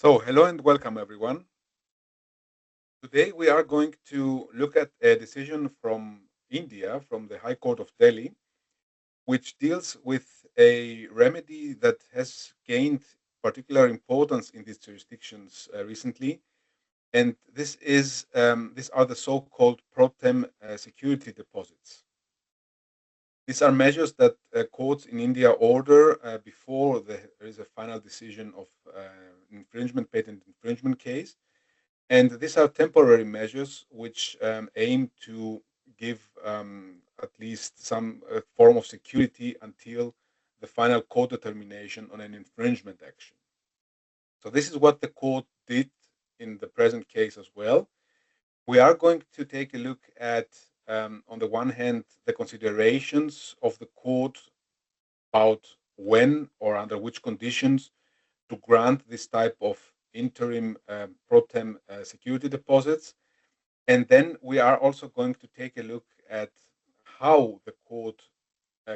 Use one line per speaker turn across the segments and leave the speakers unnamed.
So, hello and welcome, everyone. Today, we are going to look at a decision from India, from the High Court of Delhi, which deals with a remedy that has gained particular importance in these jurisdictions recently. And these are the so-called pro tem security deposits. These are measures that courts in India order before there is a final decision of patent infringement case. And these are temporary measures which aim to give at least some form of security until the final court determination on an infringement action. So, this is what the court did in the present case as well. We are going to take a look at, on the one hand, the considerations of the court about when or under which conditions to grant this type of interim pro tem security deposits. And then we are also going to take a look at how the court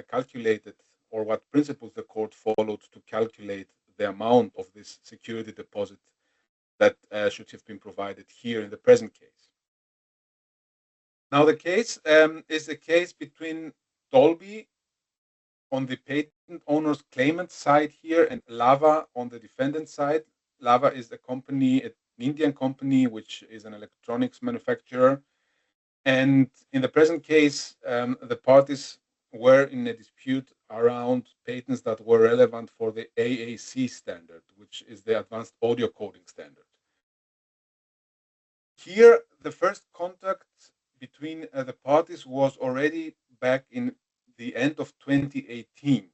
calculated, or what principles the court followed to calculate the amount of this security deposit that should have been provided here in the present case. Now, the case is a case between Dolby on the patent owner's claimant side here and Lava on the defendant side. Lava is a company, an Indian company, which is an electronics manufacturer. And in the present case, the parties were in a dispute around patents that were relevant for the AAC standard, which is the advanced audio coding standard. Here, the first contact between the parties was already back in the end of 2018.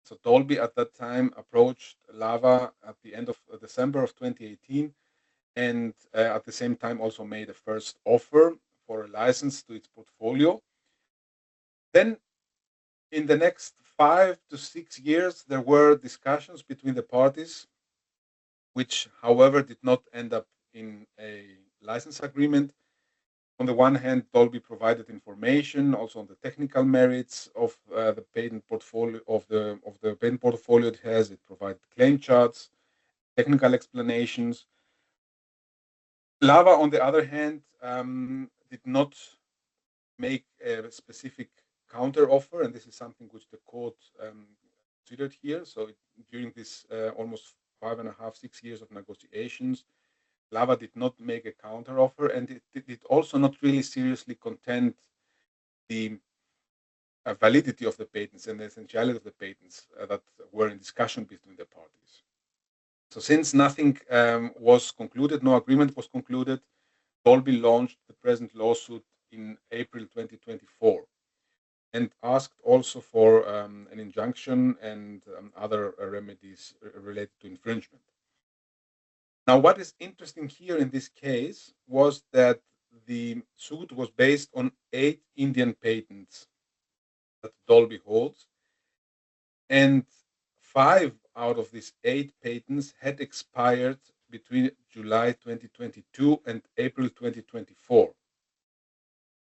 So Dolby at that time approached Lava at the end of December of 2018, and at the same time also made a first offer for a license to its portfolio. Then, in the next 5 to 6 years, there were discussions between the parties, which, however, did not end up in a license agreement. On the one hand, Dolby provided information also on the technical merits of the patent portfolio of the patent portfolio it has. It provided claim charts, technical explanations. Lava, on the other hand, did not make a specific counter offer, and this is something which the court considered here. So, during this almost 5.5, 6 years of negotiations, Lava did not make a counter offer, and it did also not really seriously contend the validity of the patents and the essentiality of the patents that were in discussion between the parties. So, since nothing was concluded, no agreement was concluded, Dolby launched the present lawsuit in April 2024 and asked also for an injunction and other remedies related to infringement. Now, what is interesting here in this case was that the suit was based on 8 Indian patents that Dolby holds, and 5 out of these 8 patents had expired between July 2022 and April 2024.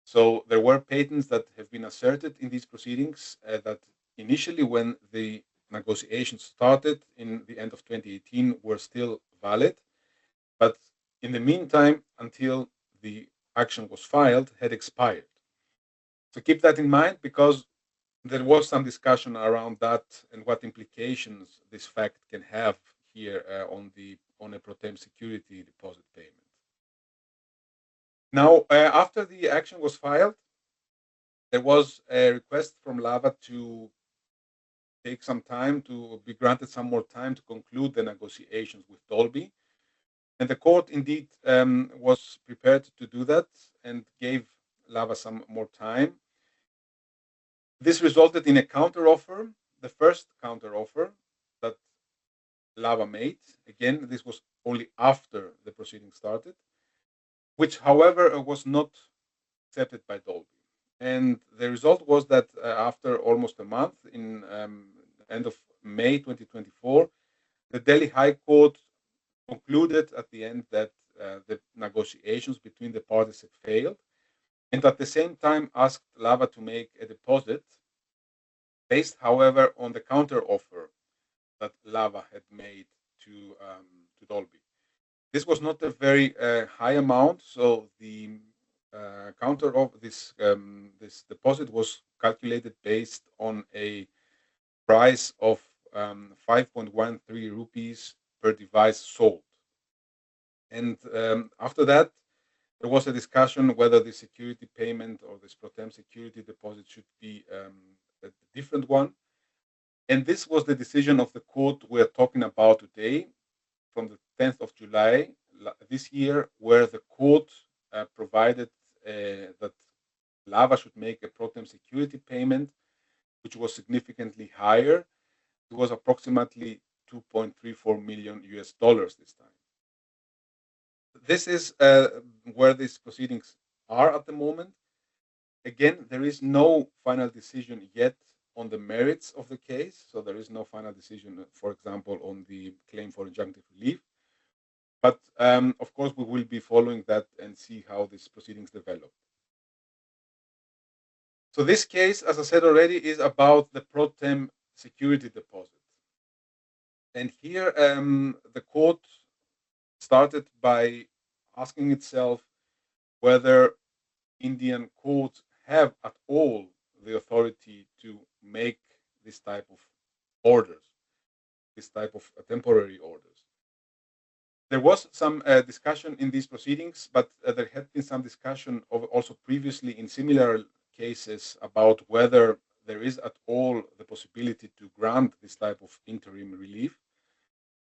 So there were patents that have been asserted in these proceedings that initially, when the negotiations started in the end of 2018, were still valid, but in the meantime, until the action was filed, had expired. So keep that in mind, because there was some discussion around that and what implications this fact can have here on a pro tem security deposit payment. Now, after the action was filed, there was a request from Lava to take some time, to be granted some more time to conclude the negotiations with Dolby. And the court indeed was prepared to do that and gave Lava some more time. This resulted in a counteroffer, the first counteroffer that Lava made. Again, this was only after the proceeding started, which, however, was not accepted by Dolby. And the result was that after almost a month, in end of May 2024, the Delhi High Court concluded at the end that the negotiations between the parties had failed, and at the same time asked Lava to make a deposit, based, however, on the counter offer that Lava had made to Dolby. This was not a very high amount, so the counter of this deposit was calculated based on a price of 5.13 rupees per device sold. And after that, there was a discussion whether the security payment or this pro tem security deposit should be a different one. And this was the decision of the court we're talking about today, from the 10th of July this year, where the court provided that Lava should make a pro tem security payment, which was significantly higher. It was approximately 2.34 million US dollars this time. This is where these proceedings are at the moment. Again, there is no final decision yet on the merits of the case. So there is no final decision, for example, on the claim for injunctive relief. But of course, we will be following that and see how these proceedings develop. So this case, as I said already, is about the pro tem security deposit. And here the court started by asking itself whether Indian courts have at all the authority to make this type of orders, this type of temporary orders. There was some discussion in these proceedings, but there had been some discussion also previously in similar cases about whether there is at all the possibility to grant this type of interim relief.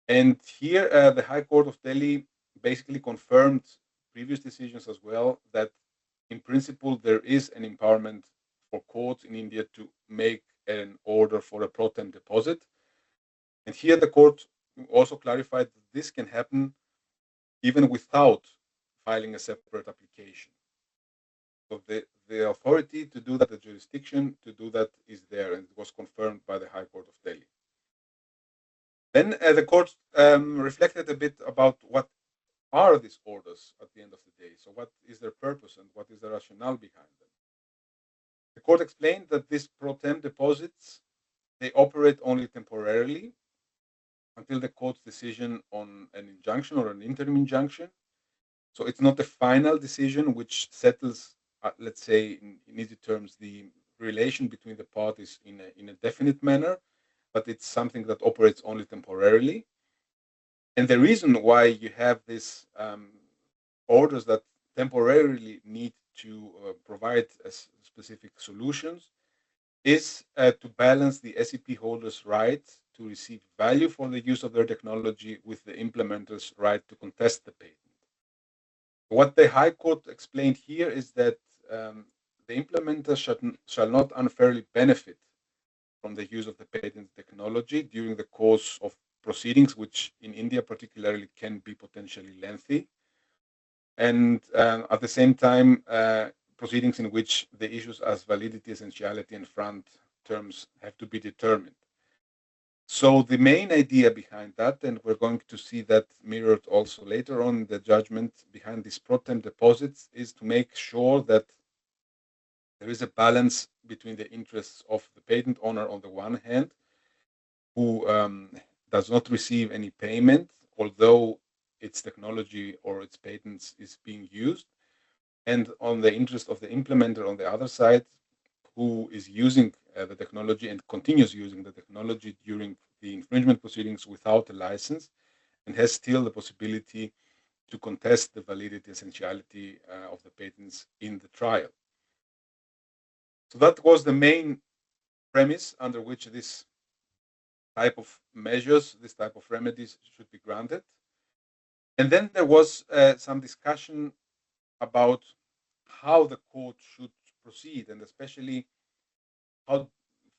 And here the High Court of Delhi basically confirmed previous decisions as well that in principle there is an empowerment for courts in India to make an order for a pro tem deposit. And here the court also clarified that this can happen even without filing a separate application. So the authority to do that, the jurisdiction to do that is there, and it was confirmed by the High Court of Delhi. Then the court reflected a bit about what are these orders at the end of the day. So what is their purpose and what is the rationale behind them? The court explained that these pro tem deposits, they operate only temporarily until the court's decision on an injunction or an interim injunction. So it's not a final decision which settles, let's say, in easy terms, the relation between the parties in a definite manner, but it's something that operates only temporarily. And the reason why you have these orders that temporarily need to provide specific solutions is to balance the SEP holders' right to receive value for the use of their technology with the implementer's right to contest the patent. What the High Court explained here is that the implementer shall not unfairly benefit from the use of the patent technology during the course of proceedings, which in India particularly can be potentially lengthy, and at the same time, proceedings in which the issues as validity, essentiality, and front terms have to be determined. So the main idea behind that, and we're going to see that mirrored also later on in the judgment behind these pro tem deposits, is to make sure that there is a balance between the interests of the patent owner on the one hand, who does not receive any payment, although its technology or its patents is being used, and on the interest of the implementer on the other side, who is using the technology and continues using the technology during the infringement proceedings without a license, and has still the possibility to contest the validity, essentiality of the patents in the trial. So that was the main premise under which this type of measures, this type of remedies should be granted. And then there was some discussion about how the court should proceed, and especially how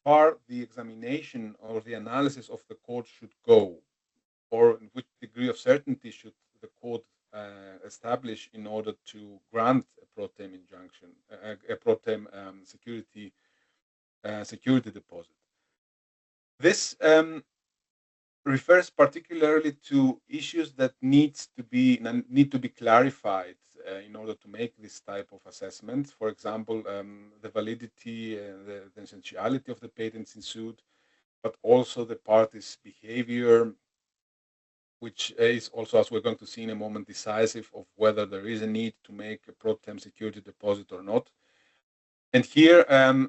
far the examination or the analysis of the court should go, or which degree of certainty should the court establish in order to grant a pro tem injunction, a pro tem security deposit. This refers particularly to issues that need to be clarified in order to make this type of assessment. For example, the validity, the essentiality of the patents in suit, but also the parties' behavior, which is also, as we're going to see in a moment, decisive of whether there is a need to make a pro tem security deposit or not. And here,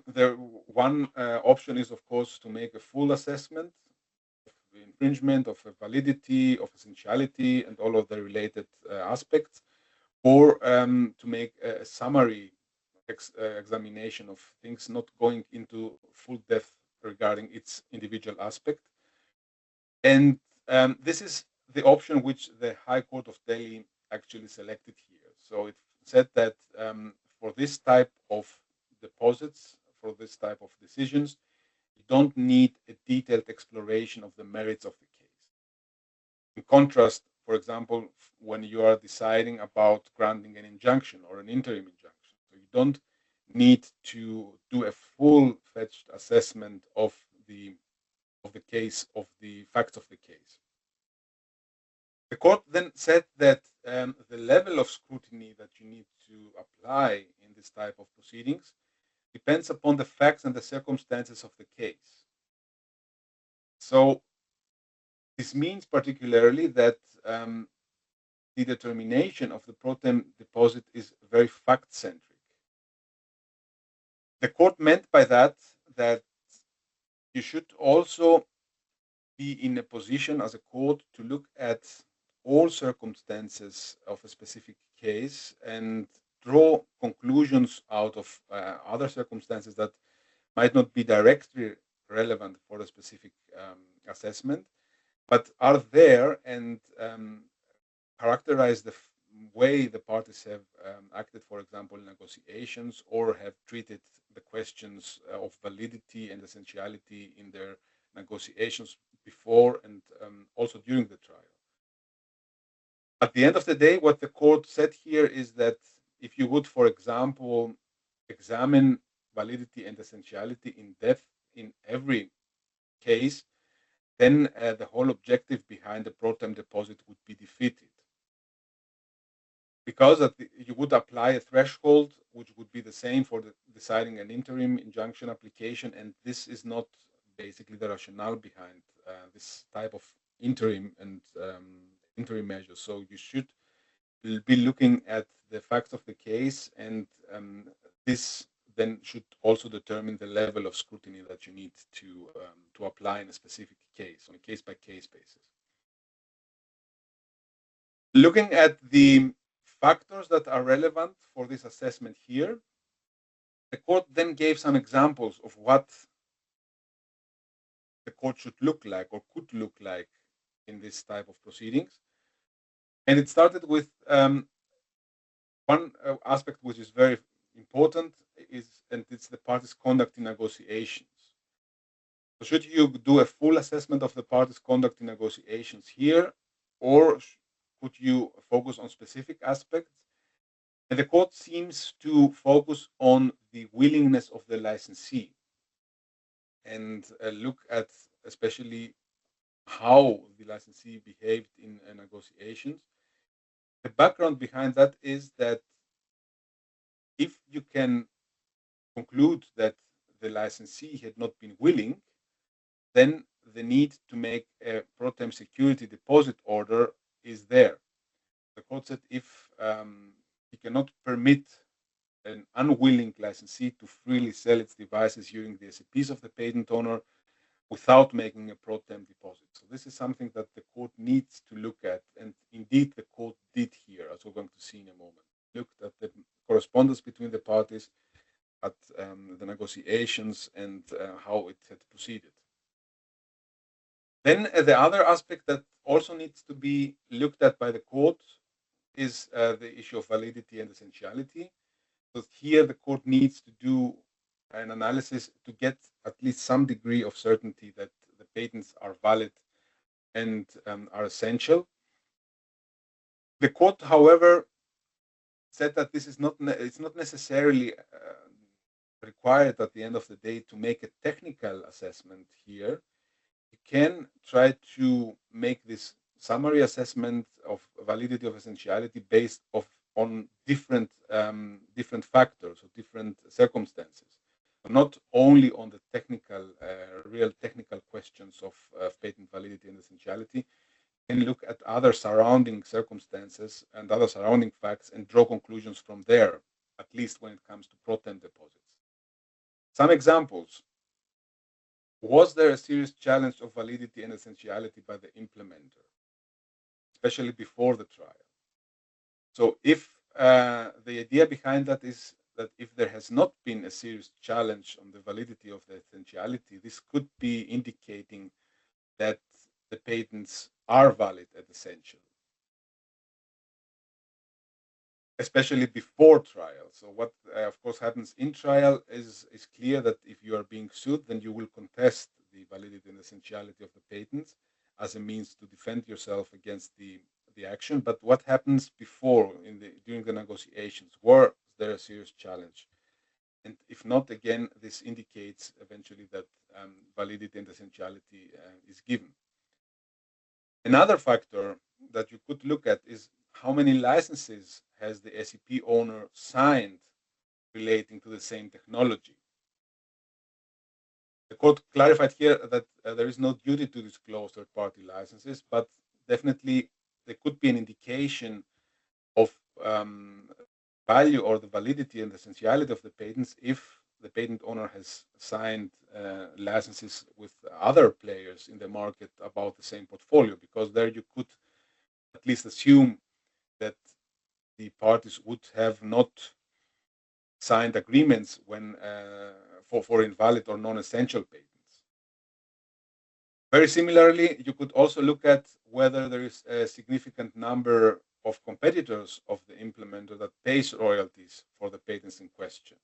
the one option is, of course, to make a full assessment of the infringement, of validity, of essentiality, and all of the related aspects, or to make a summary examination of things, not going into full depth regarding its individual aspect. And this is the option which the High Court of Delhi actually selected here. So it said that for this type of deposits, for this type of decisions, you don't need a detailed exploration of the merits of the case. In contrast, for example, when you are deciding about granting an injunction or an interim injunction, so you don't need to do a full-fledged assessment of the case, of the facts of the case. The court then said that the level of scrutiny that you need to apply in this type of proceedings depends upon the facts and the circumstances of the case. So this means particularly that the determination of the pro tem deposit is very fact-centric. The court meant by that you should also be in a position as a court to look at all circumstances of a specific case and draw conclusions out of other circumstances that might not be directly relevant for a specific assessment, but are there and characterize the way the parties have acted, for example, in negotiations, or have treated the questions of validity and essentiality in their negotiations before and also during the trial. At the end of the day, what the court said here is that if you would, for example, examine validity and essentiality in depth in every case, then the whole objective behind the pro tem deposit would be defeated. Because you would apply a threshold which would be the same for deciding an interim injunction application, and this is not basically the rationale behind this type of interim and interim measures. So you should be looking at the facts of the case, and this then should also determine the level of scrutiny that you need to apply in a specific case, on a case-by-case basis. Looking at the factors that are relevant for this assessment here, the court then gave some examples of what the court should look like or could look like in this type of proceedings. And it started with one aspect which is very important, and it's the parties' conduct in negotiations. So should you do a full assessment of the parties' conduct in negotiations here, or could you focus on specific aspects? And the court seems to focus on the willingness of the licensee and look at especially how the licensee behaved in negotiations. The background behind that is that if you can conclude that the licensee had not been willing, then the need to make a pro tem security deposit order is there. The court said if you cannot permit an unwilling licensee to freely sell its devices using the SAPs of the patent owner without making a pro tem deposit. So this is something that the court needs to look at, and indeed the court did here, as we're going to see in a moment. Looked at the correspondence between the parties, at the negotiations, and how it had proceeded. Then the other aspect that also needs to be looked at by the court is the issue of validity and essentiality. So here the court needs to do an analysis to get at least some degree of certainty that the patents are valid and are essential. The court, however, said that this is it's not necessarily required at the end of the day to make a technical assessment here. You can try to make this summary assessment of validity of essentiality based on different factors or different circumstances, not only on the technical, real technical questions of patent validity and essentiality. You can look at other surrounding circumstances and other surrounding facts and draw conclusions from there, at least when it comes to proton deposits. Some examples. Was there a serious challenge of validity and essentiality by the implementer, especially before the trial? So if the idea behind that is that if there has not been a serious challenge on the validity of the essentiality, this could be indicating that the patents are valid and essential, especially before trial. So what, of course, happens in trial is clear that if you are being sued, then you will contest the validity and essentiality of the patents as a means to defend yourself against the action. But what happens before, during the negotiations? Was there a serious challenge? And if not, again, this indicates eventually that validity and essentiality is given. Another factor that you could look at is how many licenses has the SEP owner signed relating to the same technology. The court clarified here that there is no duty to disclose third-party licenses, but definitely there could be an indication of value or the validity and essentiality of the patents if the patent owner has signed licenses with other players in the market about the same portfolio, because there you could at least assume that the parties would have not signed agreements when for invalid or non-essential patents. Very similarly, you could also look at whether there is a significant number of competitors of the implementer that pays royalties for the patents in question,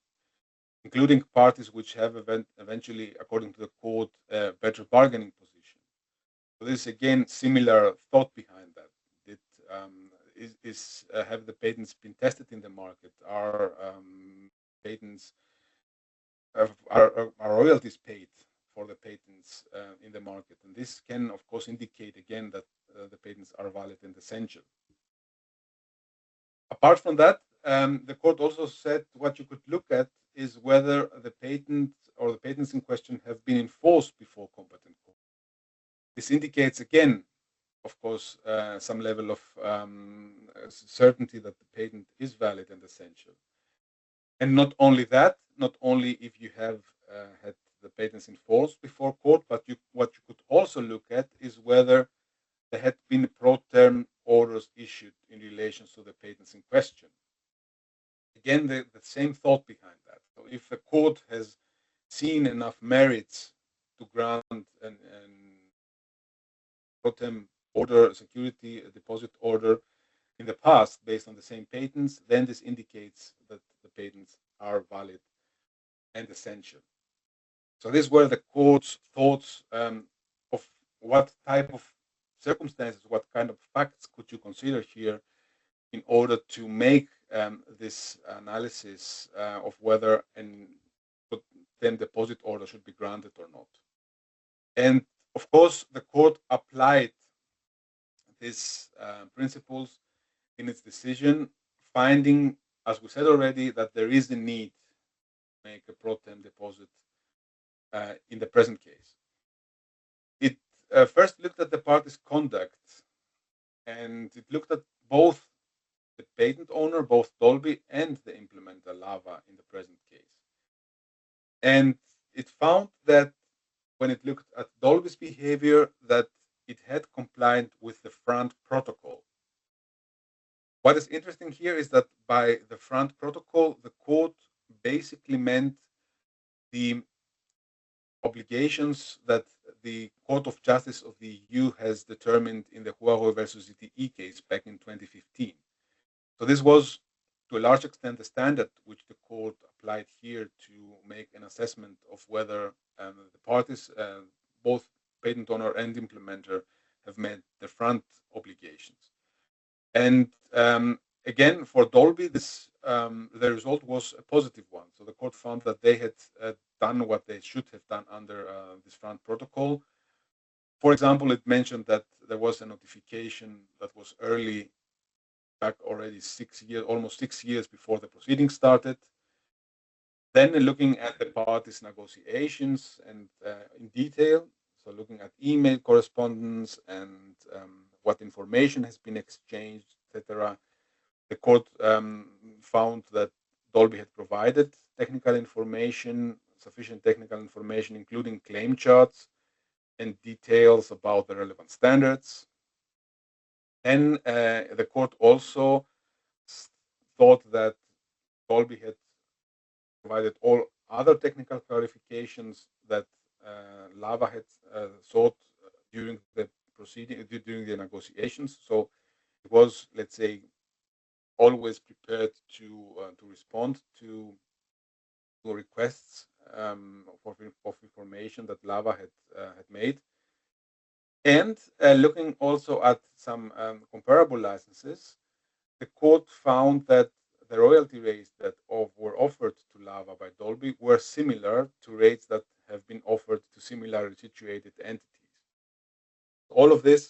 including parties which have eventually, according to the court, a better bargaining position. So this is again similar thought behind that. Have the patents been tested in the market? Are patents are royalties paid for the patents in the market? And this can, of course, indicate again that the patents are valid and essential. Apart from that, the court also said what you could look at is whether the patent or the patents in question have been enforced before competent court. This indicates again, of course, some level of certainty that the patent is valid and essential. And not only that, not only if you have had the patents enforced before court, but what you could also look at is whether there had been pro-term orders issued in relation to the patents in question. Again, the same thought behind that. So if the court has seen enough merits to grant an pro-term order, security deposit order in the past based on the same patents, then this indicates that the patents are valid and essential. So these were the court's thoughts of what type of circumstances, what kind of facts could you consider here in order to make this analysis of whether an then deposit order should be granted or not. And of course, the court applied these principles in its decision, finding, as we said already, that there is a need to make a pro-tem deposit in the present case. It first looked at the parties' conduct, and it looked at both the patent owner, both Dolby and the implementer Lava in the present case. And it found that when it looked at Dolby's behavior, that it had complied with the front protocol. What is interesting here is that by the front protocol, the court basically meant the obligations that the Court of Justice of the EU has determined in the Huawei versus ZTE case back in 2015. So this was, to a large extent, the standard which the court applied here to make an assessment of whether the parties, both patent owner and implementer, have met the front obligations. And again, for Dolby, the result was a positive one. So the court found that they had done what they should have done under this front protocol. For example, it mentioned that there was a notification that was early, back already 6 years, almost 6 years before the proceedings started. Then looking at the parties' negotiations and in detail, so looking at email correspondence and what information has been exchanged, etc. The court found that Dolby had provided technical information, sufficient technical information, including claim charts and details about the relevant standards. And the court also thought that Dolby had provided all other technical clarifications that Lava had sought during the proceeding, during the negotiations. So it was, let's say, always prepared to respond to requests of information that Lava had made. And looking also at some comparable licenses, the court found that the royalty rates that were offered to Lava by Dolby were similar to rates that have been offered to similarly situated entities. All of this,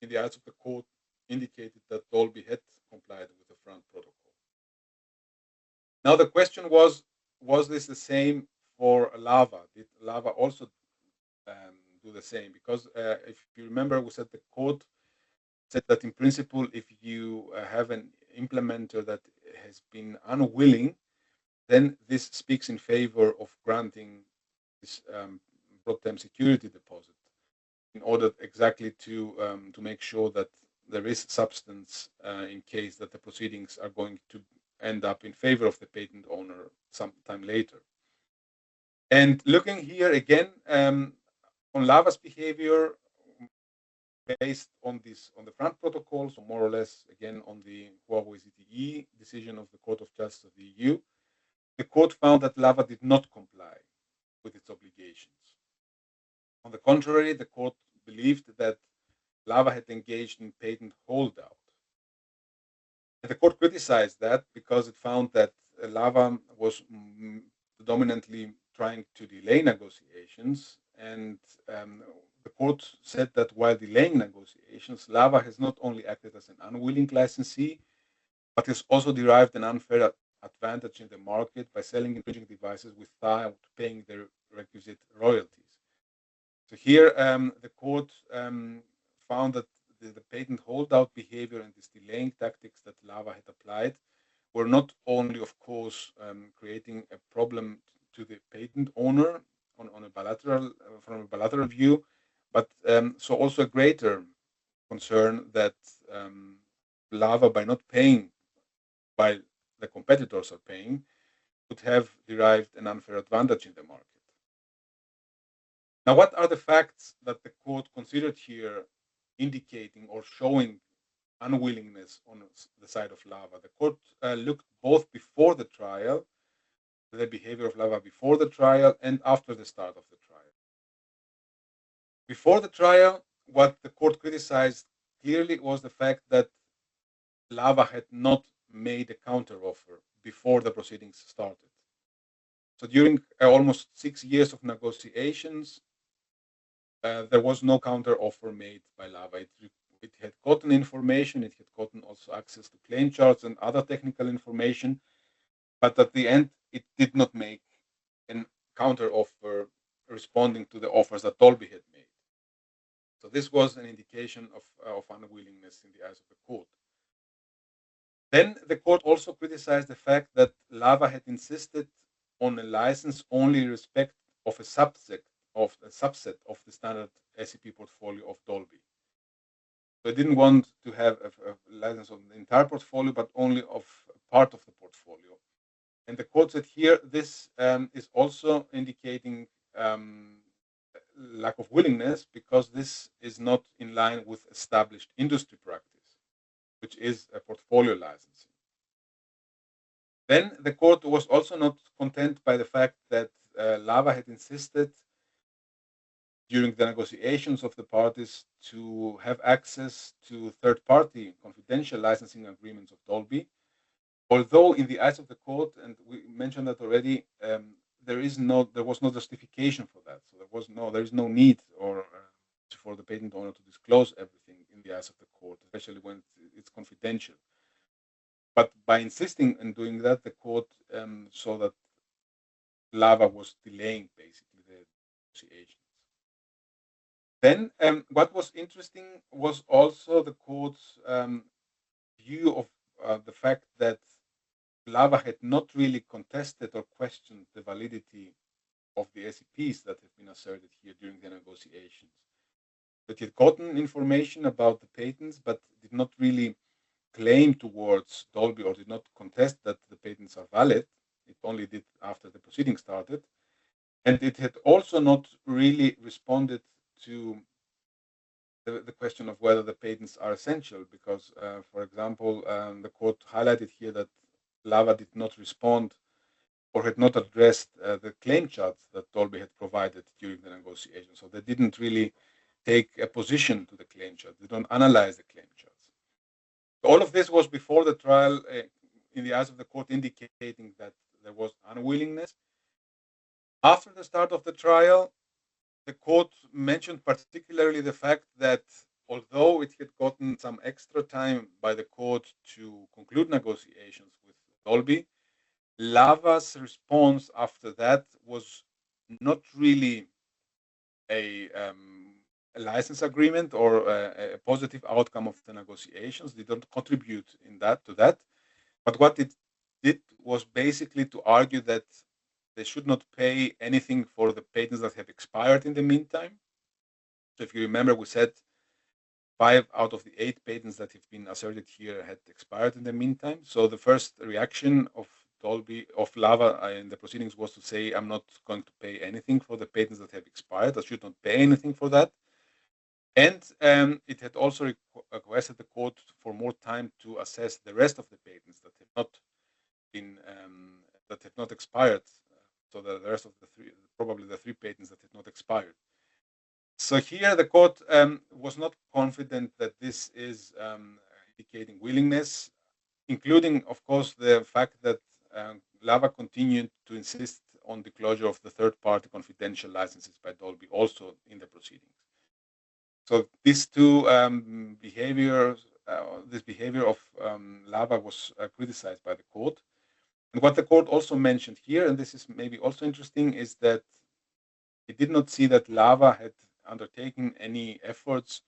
in the eyes of the court, indicated that Dolby had complied with the front protocol. Now the question was this the same for Lava? Did Lava also do the same? Because if you remember, we said the court said that in principle, if you have an implementer that has been unwilling, then this speaks in favor of granting this broad-term security deposit in order exactly to make sure that there is substance in case that the proceedings are going to end up in favor of the patent owner sometime later. And looking here again on Lava's behavior based on the front protocol, so more or less again on the Huawei ZTE decision of the Court of Justice of the EU, the court found that Lava did not comply with its obligations. On the contrary, the court believed that Lava had engaged in patent holdout. And the court criticized that because it found that Lava was predominantly trying to delay negotiations, and the court said that while delaying negotiations, Lava has not only acted as an unwilling licensee, but has also derived an unfair advantage in the market by selling infringing devices without paying the requisite royalties. So here, the court found that the patent holdout behavior and these delaying tactics that Lava had applied were not only, of course, creating a problem to the patent owner on a bilateral, from a bilateral view, but so also a greater concern that Lava, by not paying while the competitors are paying, would have derived an unfair advantage in the market. Now, what are the facts that the court considered here indicating or showing unwillingness on the side of Lava? The court looked both before the trial, the behavior of Lava before the trial, and after the start of the trial. Before the trial, what the court criticized clearly was the fact that Lava had not made a counteroffer before the proceedings started. So during almost 6 years of negotiations, there was no counteroffer made by Lava. It had gotten information, it had gotten also access to claim charts and other technical information, but at the end, it did not make a counteroffer responding to the offers that Dolby had made. So this was an indication of unwillingness in the eyes of the court. Then the court also criticized the fact that Lava had insisted on a license only in respect of a subset of the standard SEP portfolio of Dolby. So I didn't want to have a license on the entire portfolio, but only of part of the portfolio. And the court said here, this is also indicating lack of willingness, because this is not in line with established industry practice, which is a portfolio licensing. Then the court was also not content by the fact that Lava had insisted during the negotiations of the parties to have access to third-party confidential licensing agreements of Dolby, although in the eyes of the court, and we mentioned that already, there was no justification for that. So there is no need for the patent owner to disclose everything in the eyes of the court, especially when it's confidential. But by insisting on doing that, the court saw that Lava was delaying basically the negotiations. Then what was interesting was also the court's view of the fact that Lava had not really contested or questioned the validity of the SEPs that have been asserted here during the negotiations. That he had gotten information about the patents, but did not really claim towards Dolby or did not contest that the patents are valid. It only did after the proceeding started. And it had also not really responded to the question of whether the patents are essential, because, for example, the court highlighted here that Lava did not respond or had not addressed the claim charts that Dolby had provided during the negotiation. So they didn't really take a position to the claim charts. They don't analyze the claim charts. All of this was before the trial, in the eyes of the court, indicating that there was unwillingness. After the start of the trial, the court mentioned particularly the fact that although it had gotten some extra time by the court to conclude negotiations with Dolby, Lava's response after that was not really a license agreement or a positive outcome of the negotiations. They don't contribute to that. But what it did was basically to argue that they should not pay anything for the patents that have expired in the meantime. So if you remember, we said 5 out of the 8 patents that have been asserted here had expired in the meantime. So the first reaction of Lava in the proceedings was to say, I'm not going to pay anything for the patents that have expired. I should not pay anything for that. And it had also requested the court for more time to assess the rest of the patents that have not expired. So the rest of probably the 3 patents that had not expired. So here the court was not confident that this is indicating willingness, including, of course, the fact that Lava continued to insist on the closure of the third-party confidential licenses by Dolby also in the proceedings. So these two behaviors, this behavior of Lava was criticized by the court. And what the court also mentioned here, and this is maybe also interesting, is that it did not see that Lava had undertaken any efforts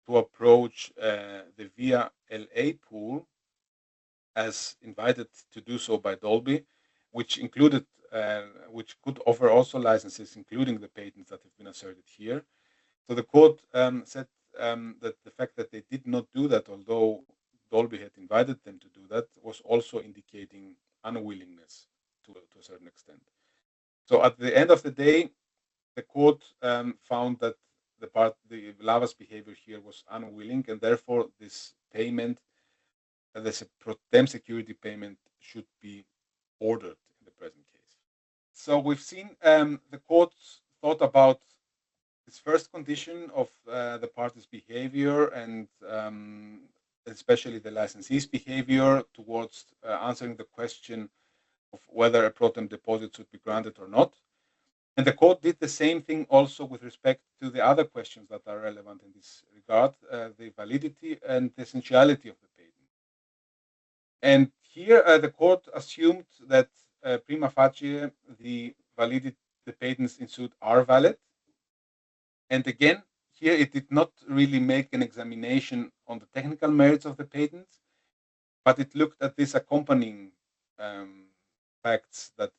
to approach the VIA LA pool as invited to do so by Dolby, which could offer also licenses, including the patents that have been asserted here. So the court said that the fact that they did not do that, although Dolby had invited them to do that, was also indicating unwillingness to a certain extent. So at the end of the day, the court found that the Lava's behavior here was unwilling, and therefore this payment, this pro tem security payment, should be ordered in the present case. So we've seen the court thought about this first condition of the parties' behavior and especially the licensee's behavior towards answering the question of whether a pro tem deposit should be granted or not. And the court did the same thing also with respect to the other questions that are relevant in this regard, the validity and the essentiality of the patent. And here the court assumed that prima facie the patents in suit are valid. And again, here it did not really make an examination on the technical merits of the patents, but it looked at these accompanying facts that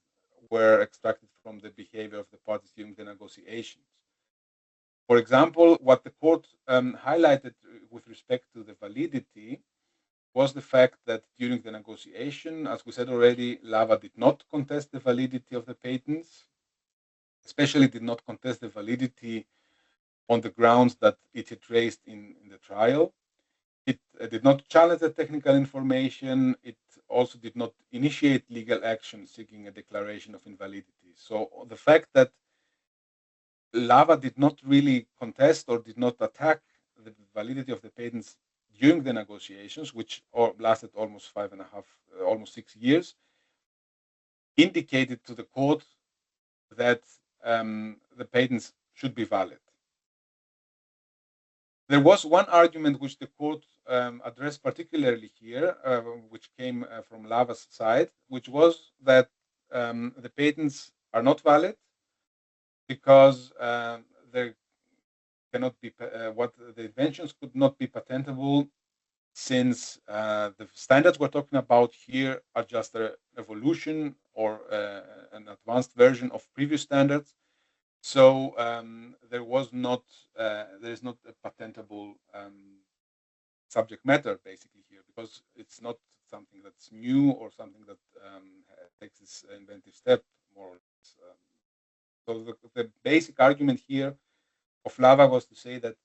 were extracted from the behavior of the parties during the negotiations. For example, what the court highlighted with respect to the validity was the fact that during the negotiation, as we said already, Lava did not contest the validity of the patents, especially did not contest the validity on the grounds that it had raised in the trial. It did not challenge the technical information. It also did not initiate legal action seeking a declaration of invalidity. So the fact that Lava did not really contest or did not attack the validity of the patents during the negotiations, which lasted almost 6 years, indicated to the court that the patents should be valid. There was one argument which the court addressed particularly here, which came from Lava's side, which was that the patents are not valid because cannot be what the inventions could not be patentable, since the standards we're talking about here are just an evolution or an advanced version of previous standards. So there is not a patentable subject matter basically here, because it's not something that's new or something that takes this inventive step more or less. So the basic argument here of Lava was to say that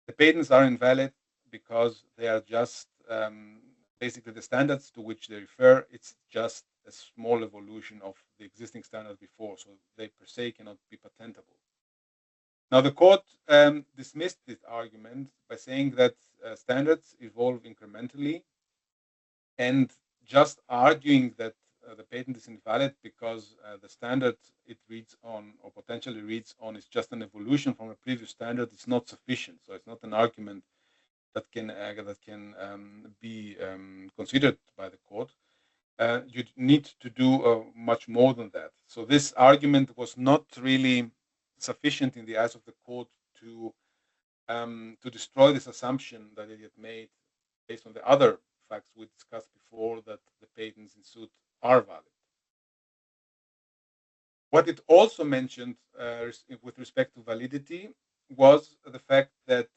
the patents are invalid because they are just basically the standards to which they refer. It's just a small evolution of the existing standard before, so they per se cannot be patentable. Now, the court dismissed this argument by saying that standards evolve incrementally, and just arguing that the patent is invalid because the standard it reads on or potentially reads on is just an evolution from a previous standard is not sufficient. So it's not an argument that can be considered by the court. You need to do much more than that. So this argument was not really sufficient in the eyes of the court to destroy this assumption that it had made based on the other facts we discussed before, that the patents in suit are valid. What it also mentioned with respect to validity was the fact that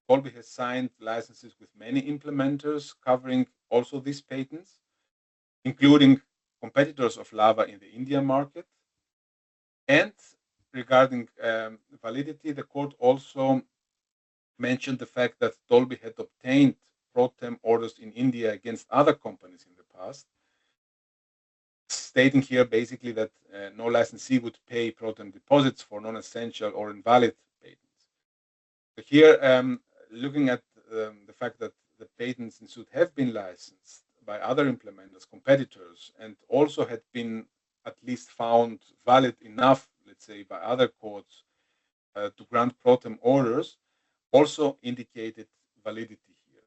Dolby has signed licenses with many implementers covering also these patents, including competitors of Lava in the Indian market. And regarding validity, the court also mentioned the fact that Dolby had obtained pro-tem orders in India against other companies in the past, stating here basically that no licensee would pay pro-tem deposits for non-essential or invalid patents. So here, looking at the fact that the patents in suit have been licensed by other implementers, competitors, and also had been at least found valid enough, let's say, by other courts to grant pro-tem orders, also indicated validity here.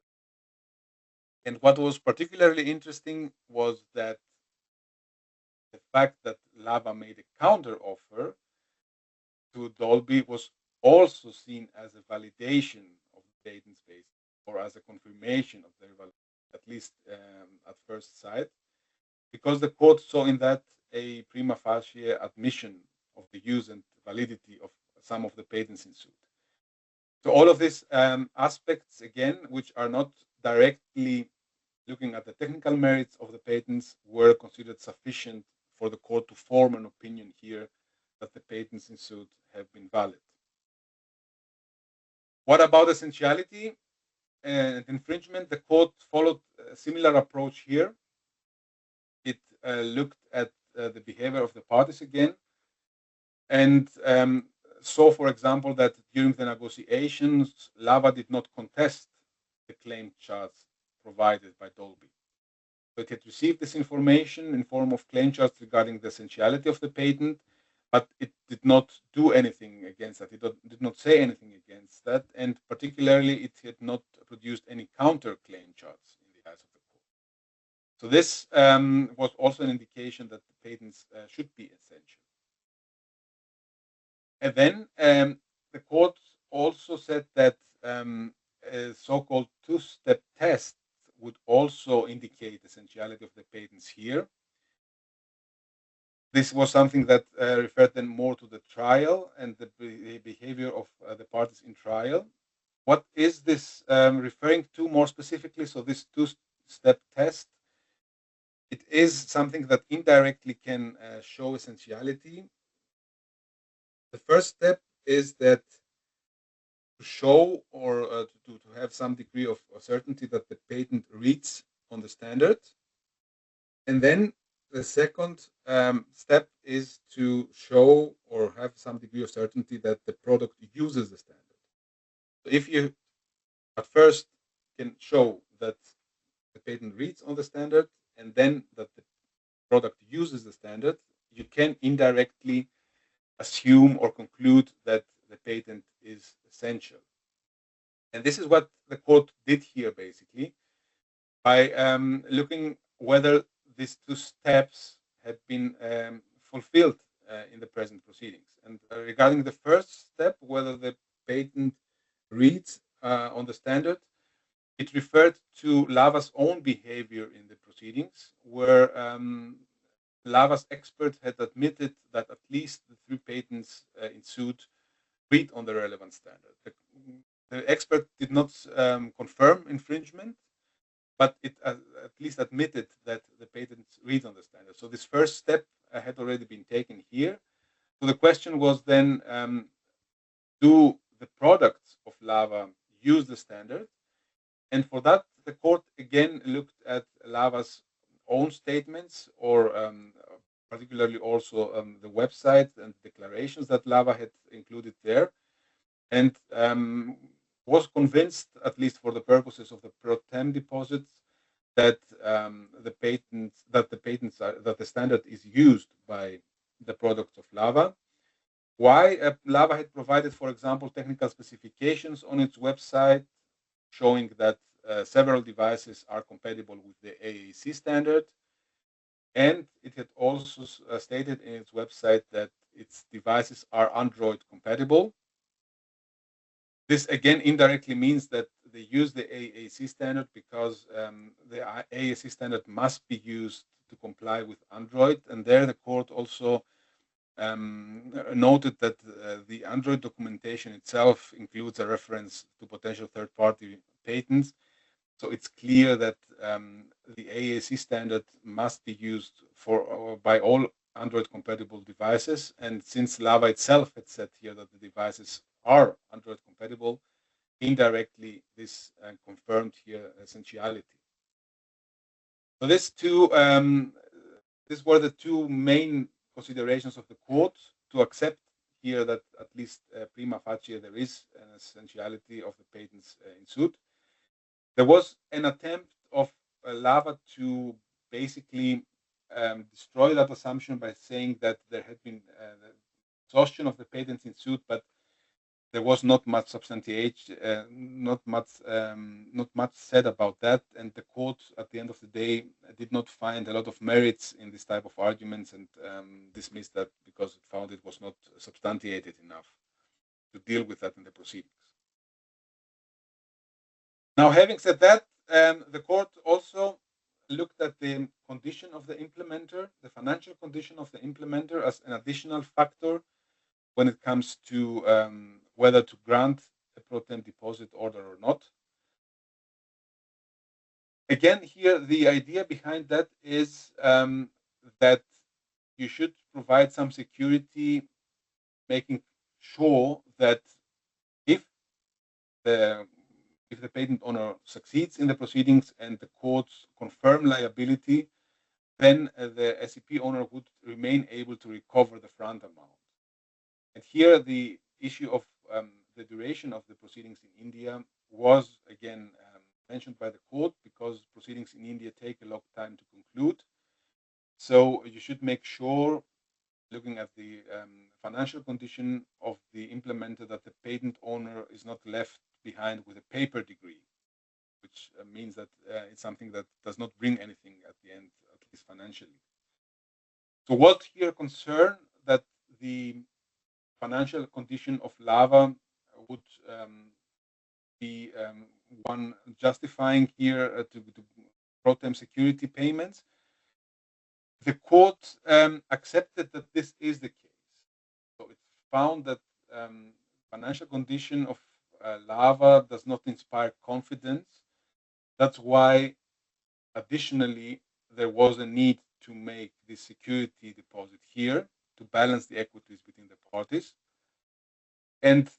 And what was particularly interesting was that the fact that Lava made a counter offer to Dolby was also seen as a validation of the patent space, or as a confirmation of their validity, at least at first sight, because the court saw in that a prima facie admission of the use and validity of some of the patents in suit. So all of these aspects, again, which are not directly looking at the technical merits of the patents, were considered sufficient for the court to form an opinion here that the patents in suit have been valid. What about essentiality and infringement? The court followed a similar approach here. It looked at the behavior of the parties again, and saw, for example, that during the negotiations, Lava did not contest the claim charts provided by Dolby. So it had received this information in form of claim charts regarding the essentiality of the patent, but it did not do anything against that. It did not say anything against that, and particularly it had not produced any counter claim charts in the eyes of the court. So this was also an indication that the patents should be essential. And then the court also said that a so-called two-step test would also indicate essentiality of the patents here. This was something that referred then more to the trial and the behavior of the parties in trial. What is this referring to more specifically? So this two-step test, it is something that indirectly can show essentiality. The first step is that to show or to have some degree of certainty that the patent reads on the standard. And then the second step is to show or have some degree of certainty that the product uses the standard. So if you at first can show that the patent reads on the standard and then that the product uses the standard, you can indirectly assume or conclude that the patent is essential. And this is what the court did here, basically, by looking whether these two steps had been fulfilled in the present proceedings. And regarding the first step, whether the patent reads on the standard. It referred to Lava's own behavior in the proceedings, where Lava's expert had admitted that at least the 3 patents in suit read on the relevant standard. The expert did not confirm infringement, but it at least admitted that the patents read on the standard. So this first step had already been taken here. So the question was then, do the products of Lava use the standard? And for that, the court again looked at Lava's own statements, or particularly also the website and declarations that Lava had included there, and was convinced, at least for the purposes of the pro tem deposits, that the standard is used by the products of Lava. Why? Lava had provided, for example, technical specifications on its website showing that several devices are compatible with the AAC standard. And it had also stated in its website that its devices are Android compatible. This again indirectly means that they use the AAC standard because the AAC standard must be used to comply with Android. And there the court also noted that the Android documentation itself includes a reference to potential third-party patents. So it's clear that the AAC standard must be used by all Android-compatible devices. And since Lava itself had said here that the devices are Android compatible, indirectly this confirmed here essentiality. So these were the two main considerations of the court to accept here that at least prima facie there is an essentiality of the patents in suit. There was an attempt of Lava to basically destroy that assumption by saying that there had been the exhaustion of the patents in suit, but there was not much substantiation, not much said about that, and the court at the end of the day did not find a lot of merits in this type of arguments and dismissed that because it found it was not substantiated enough to deal with that in the proceedings. Now, having said that, the court also looked at the condition of the implementer, the financial condition of the implementer, as an additional factor when it comes to whether to grant a pro tem deposit order or not. Again, here, the idea behind that is that you should provide some security, making sure that if the patent owner succeeds in the proceedings and the courts confirm liability, then the SEP owner would remain able to recover the front amount. And here the issue of the duration of the proceedings in India was again mentioned by the court because proceedings in India take a long time to conclude. So you should make sure, looking at the financial condition of the implementer, that the patent owner is not left behind with a paper degree, which means that it's something that does not bring anything at the end, at least financially. So what here concern that the financial condition of Lava would be one justifying here to pro tem security payments. The court accepted that this is the case. So it found that financial condition of Lava does not inspire confidence. That's why, additionally, there was a need to make the security deposit here to balance the equities between the parties. And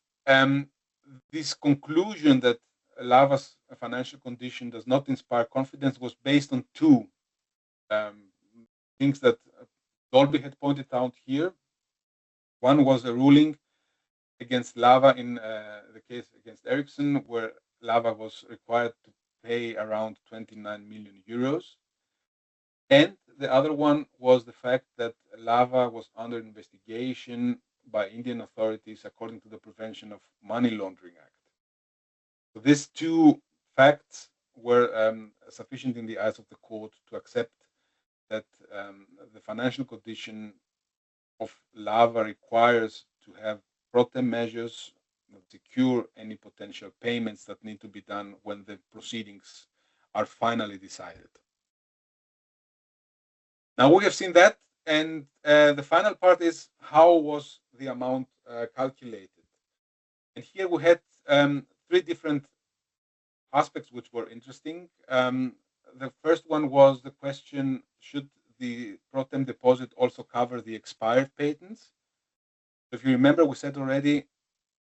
this conclusion that Lava's financial condition does not inspire confidence was based on two things that Dolby had pointed out here. One was a ruling against Lava in the case against Ericsson, where Lava was required to pay around 29 million euros. And the other one was the fact that Lava was under investigation by Indian authorities according to the Prevention of Money Laundering Act. So these two facts were sufficient in the eyes of the court to accept that the financial condition of Lava requires to have pro tem measures secure any potential payments that need to be done when the proceedings are finally decided. Now we have seen that, and the final part is how was the amount calculated? And here we had three different aspects which were interesting. The first one was the question, should the pro tem deposit also cover the expired patents? If you remember, we said already,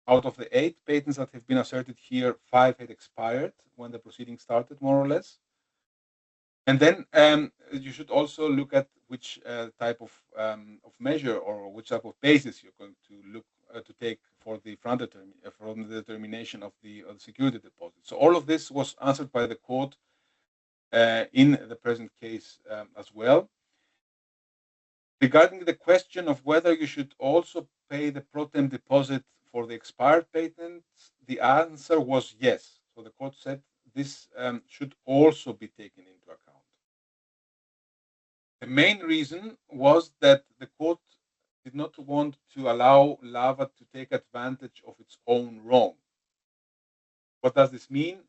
out of the 8 patents that have been asserted here, 5 had expired when the proceeding started, more or less. And then you should also look at which type of measure or which type of basis you're going to look to take for the from the determination of the security deposit. So all of this was answered by the court in the present case as well. Regarding the question of whether you should also pay the pro tem deposit for the expired patents, the answer was yes. So the court said this should also be taken into account. The main reason was that the court did not want to allow Lava to take advantage of its own wrong. What does this mean?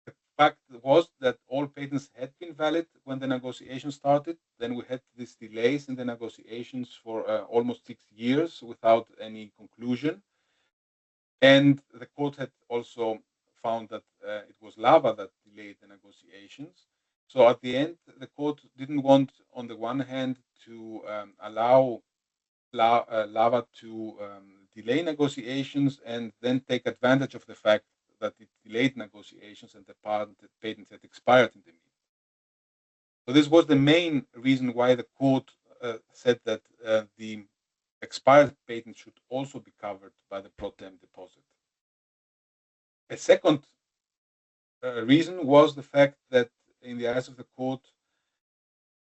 The fact was that all patents had been valid when the negotiation started. Then we had these delays in the negotiations for almost 6 years without any conclusion. And the court had also found that it was Lava that delayed the negotiations. So at the end, the court didn't want, on the one hand, to allow Lava to delay negotiations and then take advantage of the fact that it delayed negotiations and the patent had expired in the meantime. So this was the main reason why the court said that the expired patent should also be covered by the pro tem deposit. A second reason was the fact that in the eyes of the court,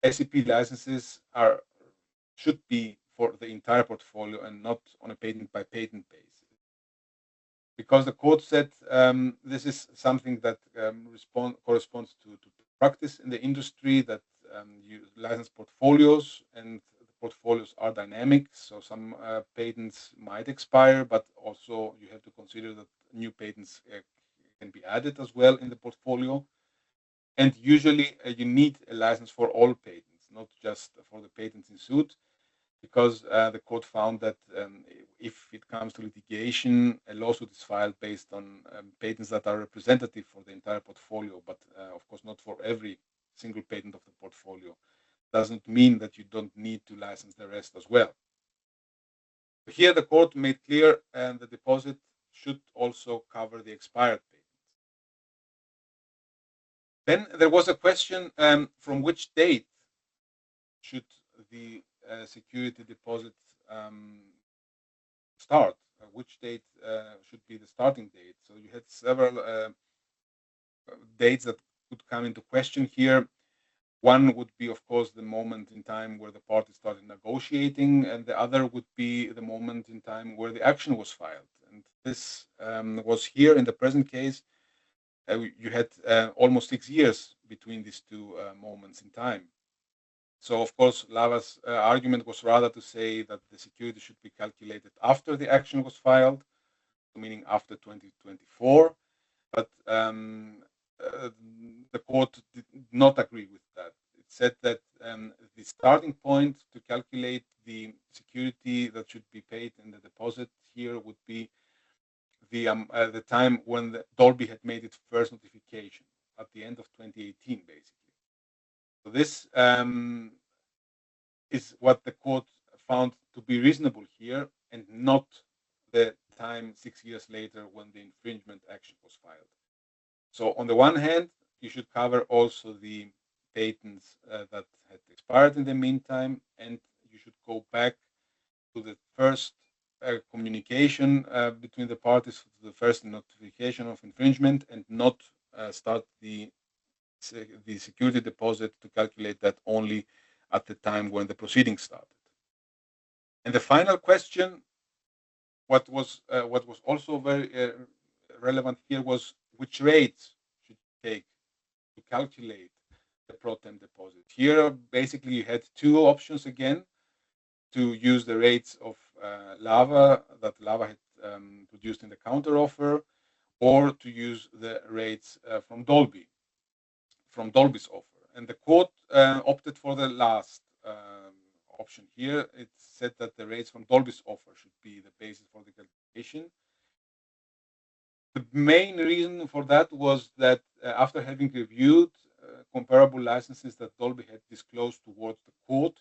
SEP licenses should be for the entire portfolio and not on a patent by patent basis. Because the court said this is something that corresponds to practice in the industry, that you license portfolios and the portfolios are dynamic. So some patents might expire, but also you have to consider that new patents can be added as well in the portfolio. And usually you need a license for all patents, not just for the patents in suit, because the court found that if it comes to litigation, a lawsuit is filed based on patents that are representative for the entire portfolio, but of course not for every single patent of the portfolio. Doesn't mean that you don't need to license the rest as well. Here the court made clear the deposit should also cover the expired patents. Then there was a question from which date should the security deposit start? Which date should be the starting date? So you had several dates that could come into question here. One would be, of course, the moment in time where the parties started negotiating, and the other would be the moment in time where the action was filed. And this was here in the present case. You had almost 6 years between these two moments in time. So, of course, Lava's argument was rather to say that the security should be calculated after the action was filed, meaning after 2024. But the court did not agree with that. It said that the starting point to calculate the security that should be paid in the deposit here would be the time when the Dolby had made its first notification at the end of 2018, basically. So this is what the court found to be reasonable here, and not the time 6 years later when the infringement action was filed. So on the one hand, you should cover also the patents that had expired in the meantime, and you should go back to the first communication between the parties, the first notification of infringement, and not start the security deposit to calculate that only at the time when the proceedings started. And the final question, what was also very relevant here, was which rates should you take to calculate the pro tem deposit. Here, basically, you had two options again: to use the rates of Lava that Lava had produced in the counteroffer, or to use the rates from Dolby's offer. And the court opted for the last option here. It said that the rates from Dolby's offer should be the basis for the calculation. The main reason for that was that after having reviewed comparable licenses that Dolby had disclosed towards the court,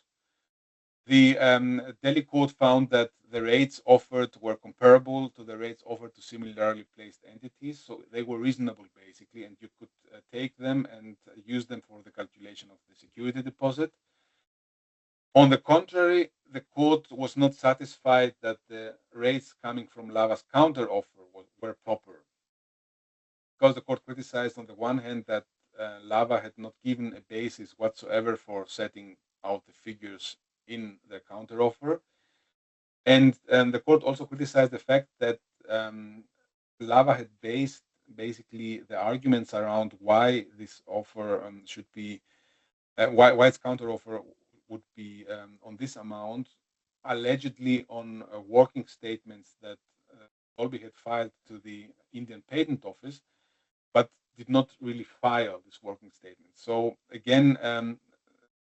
the Delhi court found that the rates offered were comparable to the rates offered to similarly placed entities. So they were reasonable, basically, and you could take them and use them for the calculation of the security deposit. On the contrary, the court was not satisfied that the rates coming from Lava's counteroffer were proper, because the court criticized, on the one hand, that Lava had not given a basis whatsoever for setting out the figures in the counteroffer, and the court also criticized the fact that Lava had based basically the arguments around why this offer should be why its counteroffer would be on this amount, allegedly on working statements that Dolby had filed to the Indian Patent Office, but did not really file this working statement. So again,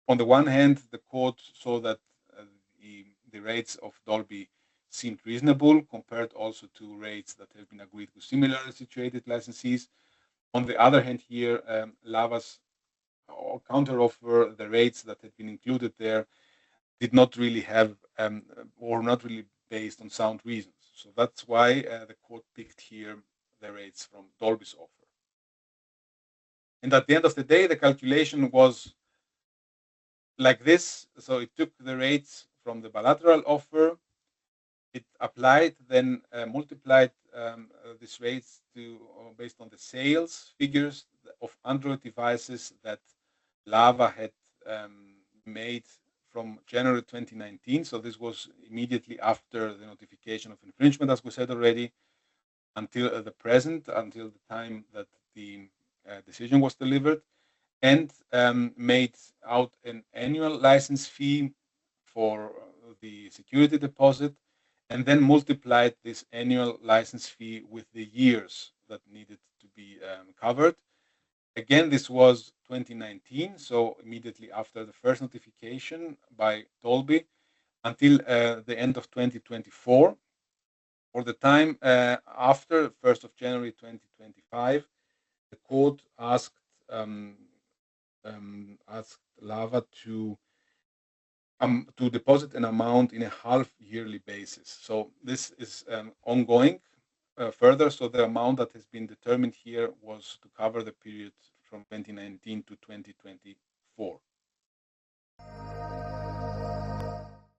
on the one hand, the court saw that the rates of Dolby seemed reasonable, compared also to rates that have been agreed with similarly situated licensees. On the other hand, here, Lava's counteroffer, the rates that had been included there, did not really have or not really based on sound reasons. So that's why the court picked here the rates from Dolby's offer. And at the end of the day, the calculation was like this. So it took the rates from the bilateral offer, it applied, then multiplied these rates based on the sales figures of Android devices that Lava had made from January 2019. So this was immediately after the notification of infringement, as we said already, until the present, until the time that the decision was delivered, and made out an annual license fee for the security deposit, and then multiplied this annual license fee with the years that needed to be covered. Again, this was 2019, so immediately after the first notification by Dolby, until the end of 2024. For the time after 1st of January 2025, the court asked Lava to deposit an amount in a half-yearly basis. So this is ongoing further. So the amount that has been determined here was to cover the period from 2019 to 2024.